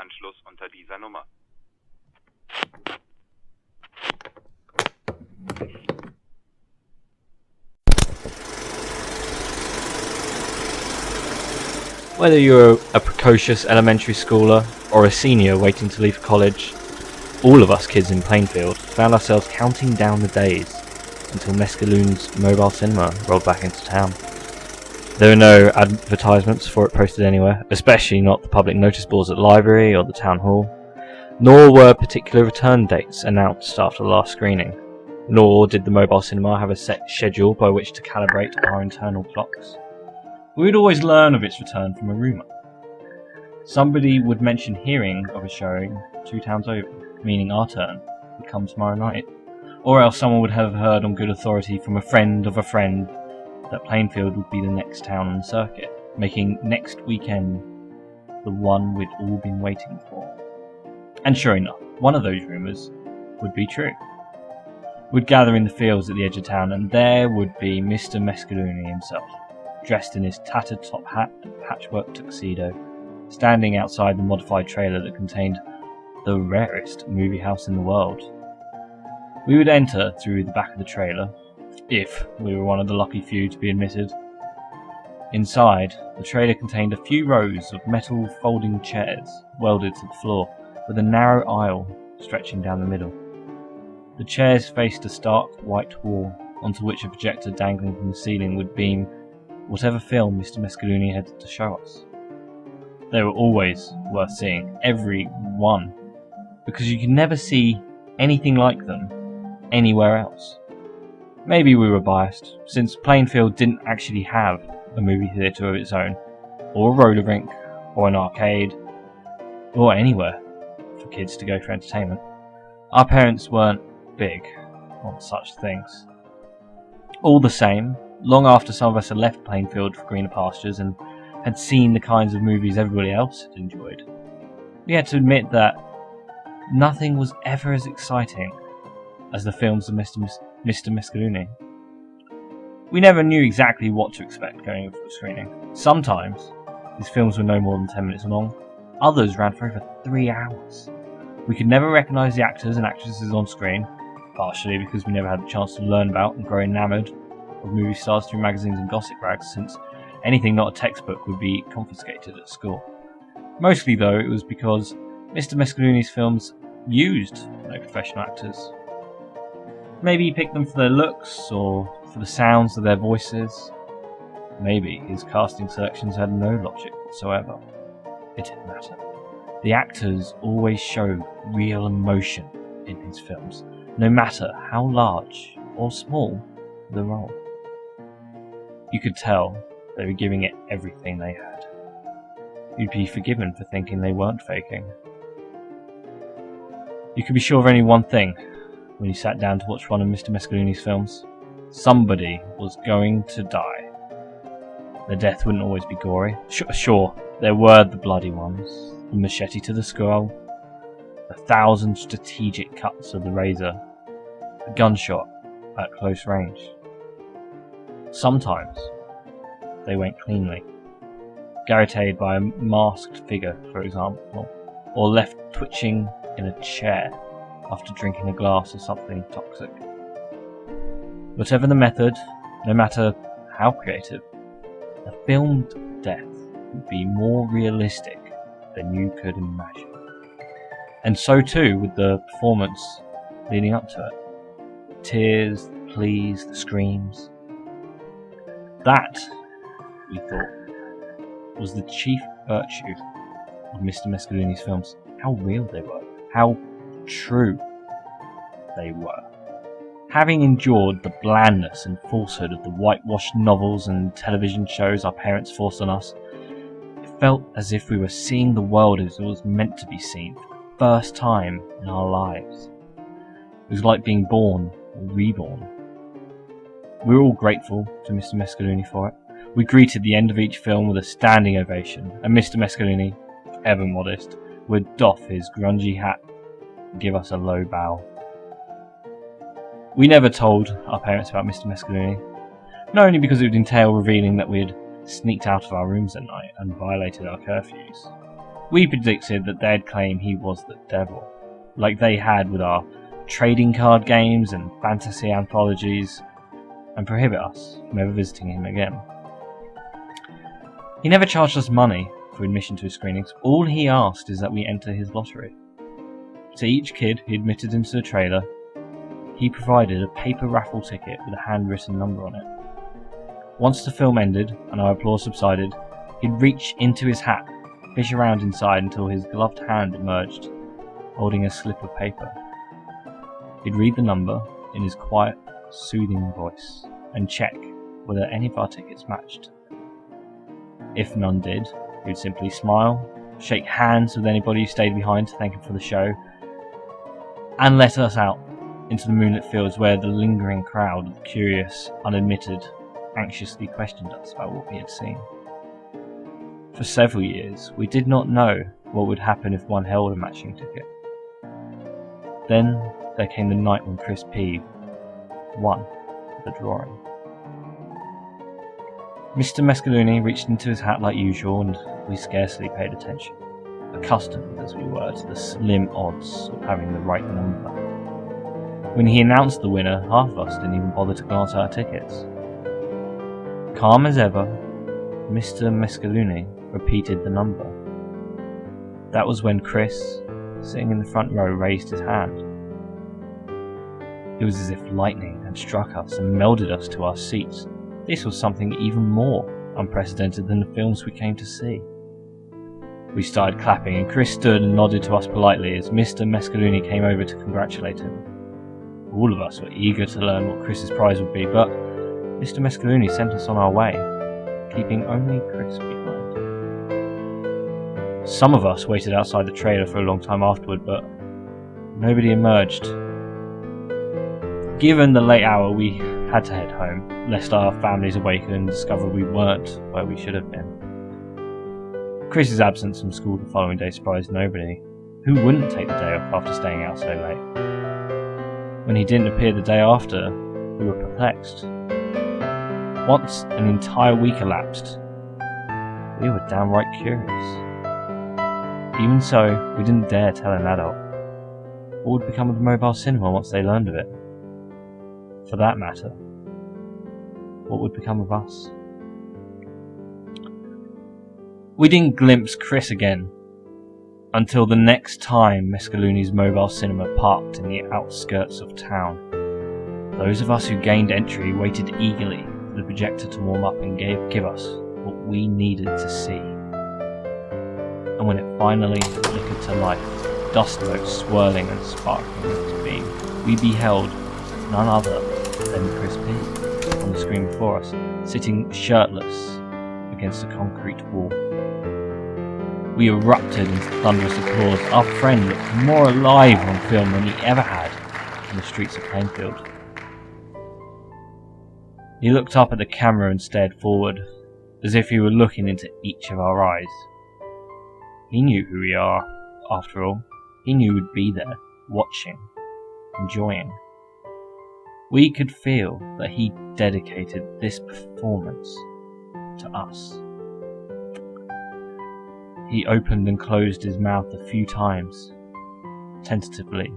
Anschluss unter dieser Nummer. Whether you're a precocious elementary schooler or a senior waiting to leave college, all of us kids in Plainfield found ourselves counting down the days until Mescalune's mobile cinema rolled back into town. There were no advertisements for it posted anywhere, especially not the public notice boards at the library or the town hall, nor were particular return dates announced after the last screening, nor did the mobile cinema have a set schedule by which to calibrate our internal clocks. We would always learn of its return from a rumour. Somebody would mention hearing of a showing 2 towns over, meaning our turn would come tomorrow night. Or else someone would have heard on good authority from a friend of a friend that Plainfield would be the next town on the circuit, making next weekend the one we'd all been waiting for. And sure enough, one of those rumours would be true. We'd gather in the fields at the edge of town, and there would be Mr. Mescalune himself, dressed in his tattered top hat and patchwork tuxedo, standing outside the modified trailer that contained the rarest movie house in the world. We would enter through the back of the trailer, if we were one of the lucky few to be admitted. Inside, the trailer contained a few rows of metal folding chairs welded to the floor, with a narrow aisle stretching down the middle. The chairs faced a stark white wall, onto which a projector dangling from the ceiling would beam whatever film Mr. Mescalune had to show us. They were always worth seeing, every one, because you could never see anything like them anywhere else. Maybe we were biased, since Plainfield didn't actually have a movie theatre of its own, or a roller rink, or an arcade, or anywhere for kids to go for entertainment. Our parents weren't big on such things. All the same, long after some of us had left Plainfield for greener pastures and had seen the kinds of movies everybody else had enjoyed, we had to admit that nothing was ever as exciting as the films of Mr. Mescalune. We never knew exactly what to expect going into the screening. Sometimes these films were no more than 10 minutes long, others ran for over 3 hours. We could never recognise the actors and actresses on screen, partially because we never had the chance to learn about and grow enamoured of movie stars through magazines and gossip rags, since anything not a textbook would be confiscated at school. Mostly though, it was because Mr. Mescalune's films used no professional actors. Maybe he picked them for their looks, or for the sounds of their voices. Maybe his casting selections had no logic whatsoever. It didn't matter. The actors always showed real emotion in his films, no matter how large or small the role. You could tell they were giving it everything they had. You'd be forgiven for thinking they weren't faking. You could be sure of only one thing when you sat down to watch one of Mr. Mescalune's films. Somebody was going to die. Their death wouldn't always be gory. Sure, there were the bloody ones, the machete to the skull, 1,000 strategic cuts of the razor, a gunshot at close range. Sometimes they went cleanly, garroted by a masked figure, for example, or left twitching in a chair after drinking a glass of something toxic. Whatever the method, no matter how creative, a filmed death would be more realistic than you could imagine. And so too with the performance leading up to it. The tears, the pleas, the screams. That, we thought, was the chief virtue of Mr. Mescalune's films. How real they were. How true they were. Having endured the blandness and falsehood of the whitewashed novels and television shows our parents forced on us, it felt as if we were seeing the world as it was meant to be seen for the first time in our lives. It was like being born or reborn. We were all grateful to Mr. Mescalune for it. We greeted the end of each film with a standing ovation, and Mr. Mescalune, ever modest, would doff his grungy hat and give us a low bow. We never told our parents about Mr. Mescalune, not only because it would entail revealing that we had sneaked out of our rooms at night and violated our curfews, We predicted that they'd claim he was the devil, like they had with our trading card games and fantasy anthologies, and prohibit us from ever visiting him again. He never charged us money for admission to his screenings. All he asked is that we enter his lottery. To each kid who admitted into the trailer, he provided a paper raffle ticket with a handwritten number on it. Once the film ended and our applause subsided, he'd reach into his hat, fish around inside until his gloved hand emerged, holding a slip of paper. He'd read the number in his quiet, soothing voice and check whether any of our tickets matched. If none did, he would simply smile, shake hands with anybody who stayed behind to thank him for the show, and let us out into the moonlit fields where the lingering crowd of the curious, unadmitted, anxiously questioned us about what we had seen. For several years, we did not know what would happen if one held a matching ticket. Then there came the night when Chris P. won the drawing. Mr. Mescalune reached into his hat like usual, and we scarcely paid attention, accustomed as we were to the slim odds of having the right number. When he announced the winner, half of us didn't even bother to glance at our tickets. Calm as ever, Mr. Mescalune repeated the number. That was when Chris, sitting in the front row, raised his hand. It was as if lightning had struck us and melded us to our seats. This was something even more unprecedented than the films we came to see. We started clapping, and Chris stood and nodded to us politely as Mr. Mescalune came over to congratulate him. All of us were eager to learn what Chris's prize would be, but Mr. Mescalune sent us on our way, keeping only Chris behind. Some of us waited outside the trailer for a long time afterward, but nobody emerged. Given the late hour, we had to head home, lest our families awaken and discover we weren't where we should have been. Chris's absence from school the following day surprised nobody. Who wouldn't take the day off after staying out so late? When he didn't appear the day after, we were perplexed. Once an entire week elapsed, we were downright curious. Even so, we didn't dare tell an adult. What would become of the mobile cinema once they learned of it? For that matter, what would become of us? We didn't glimpse Chris again until the next time Mescalune's mobile cinema parked in the outskirts of town. Those of us who gained entry waited eagerly for the projector to warm up and give us what we needed to see. And when it finally flickered to life, dust motes swirling and sparkling in its beam, we beheld none other than Chris P. on the screen before us, sitting shirtless against a concrete wall. We erupted into thunderous applause. Our friend looked more alive on film than he ever had in the streets of Plainfield. He looked up at the camera and stared forward, as if he were looking into each of our eyes. He knew who we are, after all. He knew we'd be there, watching, enjoying. We could feel that he dedicated this performance to us. He opened and closed his mouth a few times, tentatively,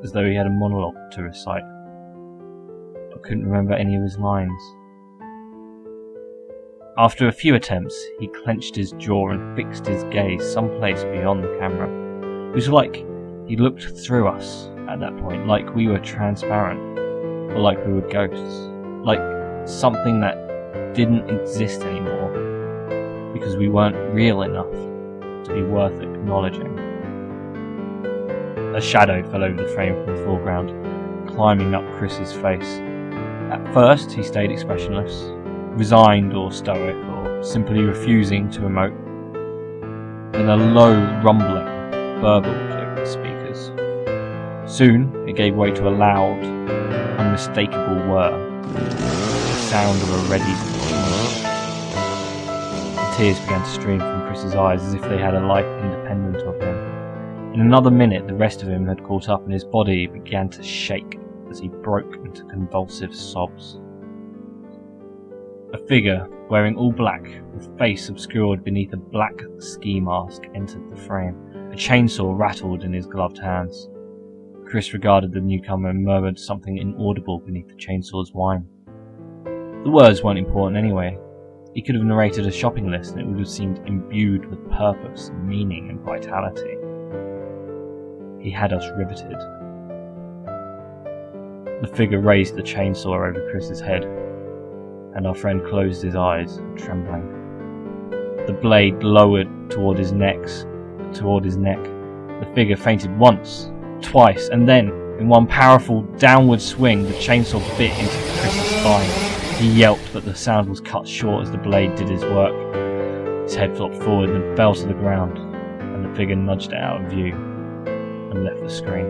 as though he had a monologue to recite, but couldn't remember any of his lines. After a few attempts, he clenched his jaw and fixed his gaze someplace beyond the camera. It was like he looked through us at that point, like we were transparent, or like we were ghosts, like something that didn't exist anymore, because we weren't real enough to be worth acknowledging. A shadow fell over the frame from the foreground, climbing up Chris's face. At first he stayed expressionless, resigned or stoic, or simply refusing to emote. Then a low rumbling burbled over the speakers. Soon it gave way to a loud, unmistakable whir, the sound of a ready machine. Tears began to stream from Chris's eyes as if they had a life independent of him. In another minute, the rest of him had caught up and his body began to shake as he broke into convulsive sobs. A figure wearing all black, with face obscured beneath a black ski mask, entered the frame. A chainsaw rattled in his gloved hands. Chris regarded the newcomer and murmured something inaudible beneath the chainsaw's whine. The words weren't important anyway. He could have narrated a shopping list and it would have seemed imbued with purpose, meaning and vitality. He had us riveted. The figure raised the chainsaw over Chris's head, and our friend closed his eyes, trembling. The blade lowered toward his neck. The figure fainted once, twice, and then, in one powerful downward swing, the chainsaw bit into Chris's spine. He yelped, but the sound was cut short as the blade did his work. His head flopped forward and fell to the ground, and the figure nudged it out of view and left the screen.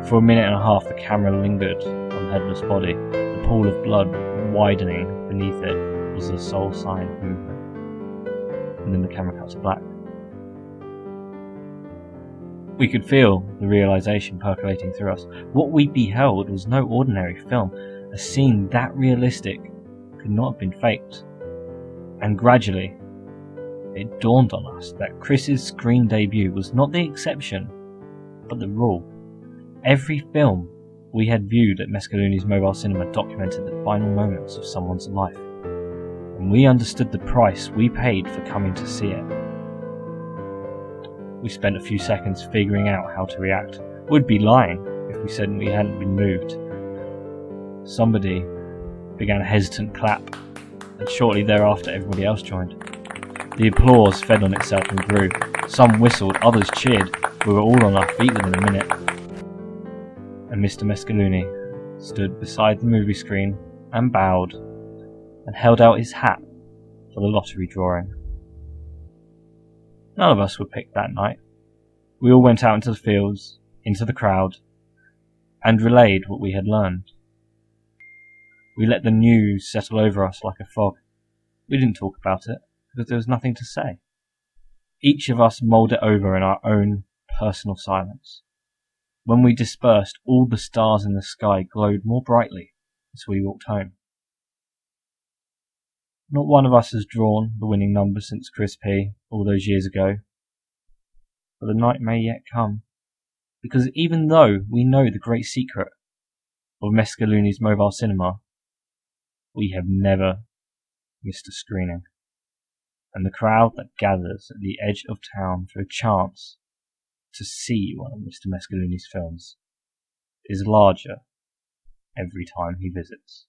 For a minute and a half the camera lingered on the headless body. The pool of blood widening beneath it was the sole sign of movement. And then the camera cut to black. We could feel the realization percolating through us. What we beheld was no ordinary film. A scene that realistic could not have been faked. And gradually, it dawned on us that Chris's screen debut was not the exception, but the rule. Every film we had viewed at Mescalune's mobile cinema documented the final moments of someone's life, and we understood the price we paid for coming to see it. We spent a few seconds figuring out how to react. We'd be lying if we said we hadn't been moved. Somebody began a hesitant clap, and shortly thereafter everybody else joined. The applause fed on itself and grew. Some whistled, others cheered. We were all on our feet within a minute. And Mr. Mescalune stood beside the movie screen and bowed and held out his hat for the lottery drawing. None of us were picked that night. We all went out into the fields, into the crowd, and relayed what we had learned. We let the news settle over us like a fog. We didn't talk about it, because there was nothing to say. Each of us mulled it over in our own personal silence. When we dispersed, all the stars in the sky glowed more brightly as we walked home. Not one of us has drawn the winning number since Chris P. all those years ago. But the night may yet come, because even though we know the great secret of Mescalune's mobile cinema, we have never missed a screening. And the crowd that gathers at the edge of town for a chance to see one of Mr. Mescalune's films is larger every time he visits.